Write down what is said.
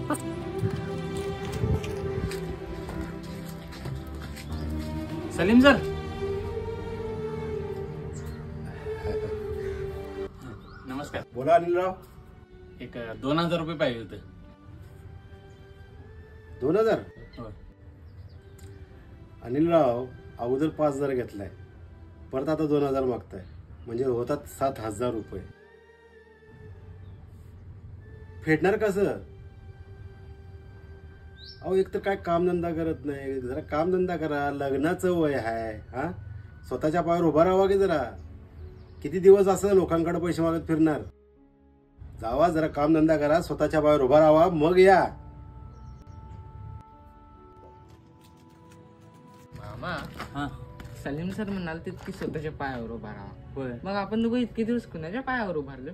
Salim sir, नमस्कार. बोला अनिलराव. एक 2000 रुपये पाहिजे होते. 2000? हो. अनिलराव, अगोदर 5000 घेतलाय, परत आता 2000 मागताय, म्हणजे होतात 7000 रुपये. फेडणार कसं? अहो, एक तर काय कामधंदा करत नाही. जरा कामधंदा करा. लग्नाचं वय आहे. हा, स्वतःच्या पायावर उभा राहावा की जरा. किती दिवस असं लोकांकडे पैसे मागत फिरणार? जावा, जरा कामधंदा करा, स्वतःच्या पायावर उभा राहावा, मग या. मामा, हा, सलीम सर म्हणाल की स्वतःच्या पायावर उभा राहा. होय. मग आपण दोघं इतके दिवस कुणाच्या पायावर उभारलो?